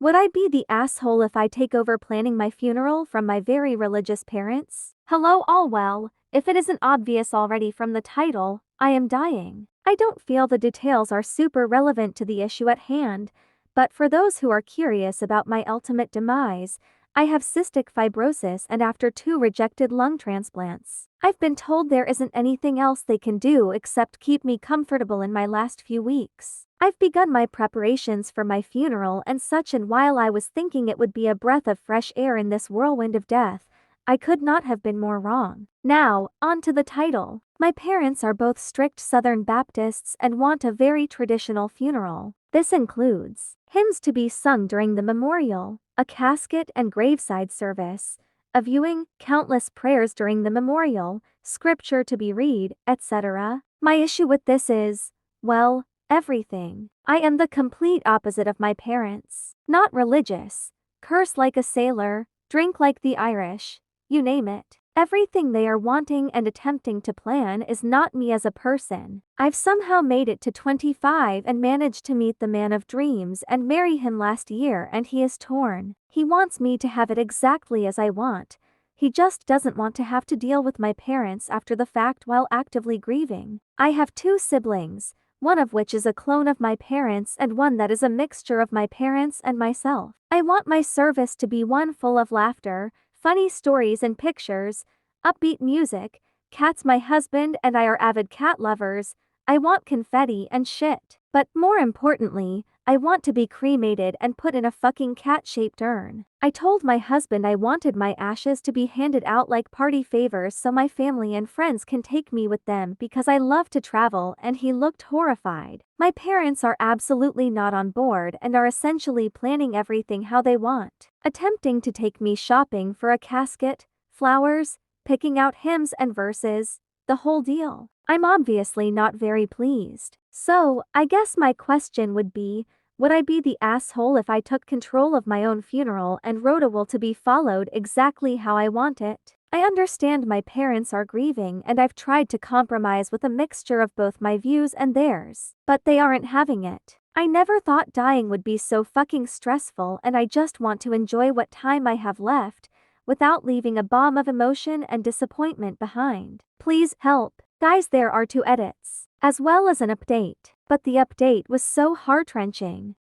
Would I be the asshole if I take over planning my funeral from my very religious parents? Hello all, well, if it isn't obvious already from the title, I am dying. I don't feel the details are super relevant to the issue at hand, but for those who are curious about my ultimate demise, I have cystic fibrosis and after 2 rejected lung transplants. I've been told there isn't anything else they can do except keep me comfortable in my last few weeks. I've begun my preparations for my funeral and such, and while I was thinking it would be a breath of fresh air in this whirlwind of death, I could not have been more wrong. Now, on to the title. My parents are both strict Southern Baptists and want a very traditional funeral. This includes hymns to be sung during the memorial, a casket and graveside service, a viewing, countless prayers during the memorial, scripture to be read, etc. My issue with this is, well, everything. I am the complete opposite of my parents. Not religious, curse like a sailor, drink like the Irish, you name it. Everything they are wanting and attempting to plan is not me as a person. I've somehow made it to 25 and managed to meet the man of dreams and marry him last year, and he is torn. He wants me to have it exactly as I want. He just doesn't want to have to deal with my parents after the fact while actively grieving. I have 2 siblings, one of which is a clone of my parents and one that is a mixture of my parents and myself. I want my service to be one full of laughter, funny stories and pictures, upbeat music. Cats. My husband and I are avid cat lovers. I want confetti and shit. But more importantly, I want to be cremated and put in a fucking cat-shaped urn. I told my husband I wanted my ashes to be handed out like party favors so my family and friends can take me with them because I love to travel, and he looked horrified. My parents are absolutely not on board and are essentially planning everything how they want. Attempting to take me shopping for a casket, flowers, picking out hymns and verses, the whole deal. I'm obviously not very pleased. So, I guess my question would be, would I be the asshole if I took control of my own funeral and wrote a will to be followed exactly how I want it? I understand my parents are grieving and I've tried to compromise with a mixture of both my views and theirs, but they aren't having it. I never thought dying would be so fucking stressful, and I just want to enjoy what time I have left, without leaving a bomb of emotion and disappointment behind. Please help. Guys, there are 2 edits, as well as an update, but the update was so heart-wrenching.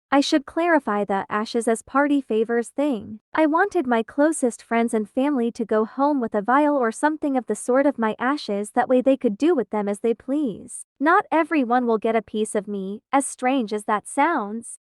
I should clarify the ashes as party favors thing. I wanted my closest friends and family to go home with a vial or something of the sort of my ashes, that way they could do with them as they please. Not everyone will get a piece of me, as strange as that sounds.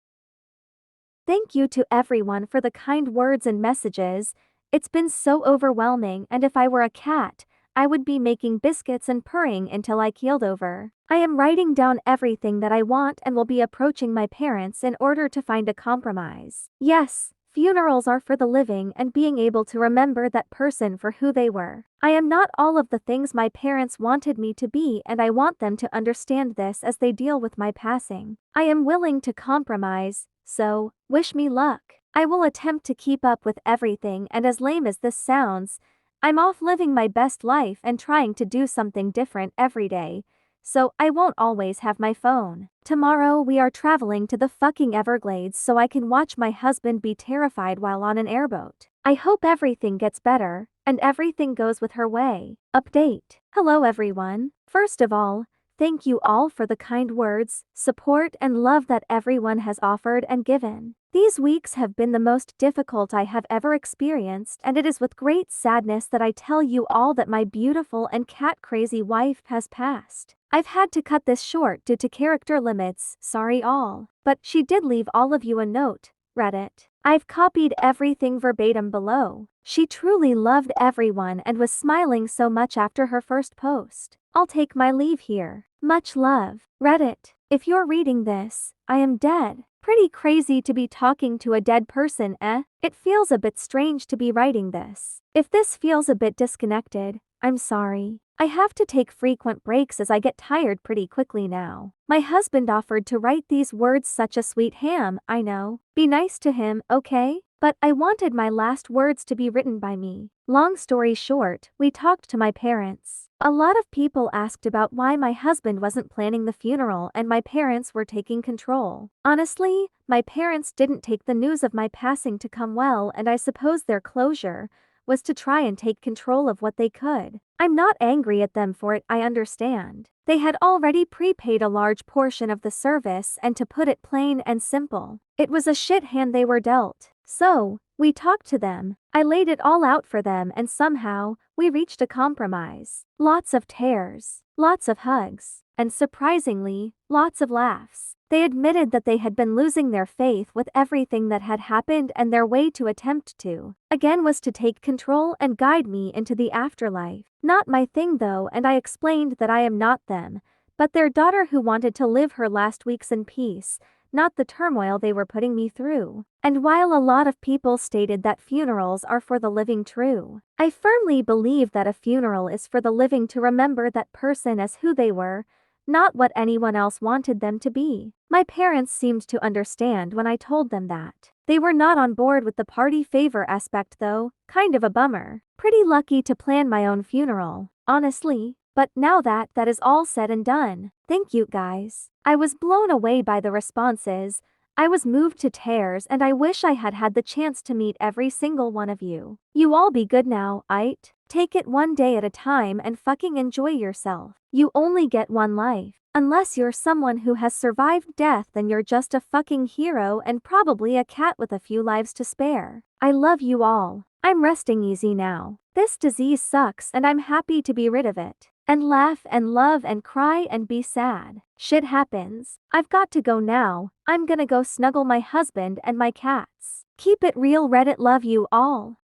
Thank you to everyone for the kind words and messages. It's been so overwhelming, and if I were a cat, I would be making biscuits and purring until I keeled over. I am writing down everything that I want and will be approaching my parents in order to find a compromise. Yes, funerals are for the living and being able to remember that person for who they were. I am not all of the things my parents wanted me to be, and I want them to understand this as they deal with my passing. I am willing to compromise, so, wish me luck. I will attempt to keep up with everything, and as lame as this sounds, I'm off living my best life and trying to do something different every day, so I won't always have my phone. Tomorrow we are traveling to the fucking Everglades so I can watch my husband be terrified while on an airboat. I hope everything gets better, and everything goes with her way. Update. Hello everyone. First of all, thank you all for the kind words, support and love that everyone has offered and given. These weeks have been the most difficult I have ever experienced, and it is with great sadness that I tell you all that my beautiful and cat-crazy wife has passed. I've had to cut this short due to character limits, sorry all. But she did leave all of you a note, Reddit. I've copied everything verbatim below. She truly loved everyone and was smiling so much after her first post. I'll take my leave here. Much love. Reddit. If you're reading this, I am dead. Pretty crazy to be talking to a dead person, eh? It feels a bit strange to be writing this. If this feels a bit disconnected, I'm sorry. I have to take frequent breaks as I get tired pretty quickly now. My husband offered to write these words, such a sweet ham, I know. Be nice to him, okay? but I wanted my last words to be written by me. Long story short, we talked to my parents. A lot of people asked about why my husband wasn't planning the funeral and my parents were taking control. Honestly, my parents didn't take the news of my passing to come well, and I suppose their closure was to try and take control of what they could. I'm not angry at them for it, I understand. They had already prepaid a large portion of the service, and to put it plain and simple, it was a shit hand they were dealt. So, we talked to them, I laid it all out for them, and somehow, we reached a compromise. Lots of tears, lots of hugs, and surprisingly, lots of laughs. They admitted that they had been losing their faith with everything that had happened, and their way to attempt to, again, was to take control and guide me into the afterlife. Not my thing though, and I explained that I am not them, but their daughter who wanted to live her last weeks in peace, not the turmoil they were putting me through. And while a lot of people stated that funerals are for the living, true, I firmly believe that a funeral is for the living to remember that person as who they were, not what anyone else wanted them to be. My parents seemed to understand when I told them that. They were not on board with the party favor aspect though, kind of a bummer. Pretty lucky to plan my own funeral, honestly. But now that is all said and done, thank you guys. I was blown away by the responses. I was moved to tears, and I wish I had had the chance to meet every single one of you. You all be good now, aight? Take it one day at a time and fucking enjoy yourself. You only get one life. Unless you're someone who has survived death, then you're just a fucking hero and probably a cat with a few lives to spare. I love you all. I'm resting easy now. This disease sucks and I'm happy to be rid of it. And laugh and love and cry and be sad. Shit happens. I've got to go now. I'm gonna go snuggle my husband and my cats. Keep it real, Reddit. Love you all.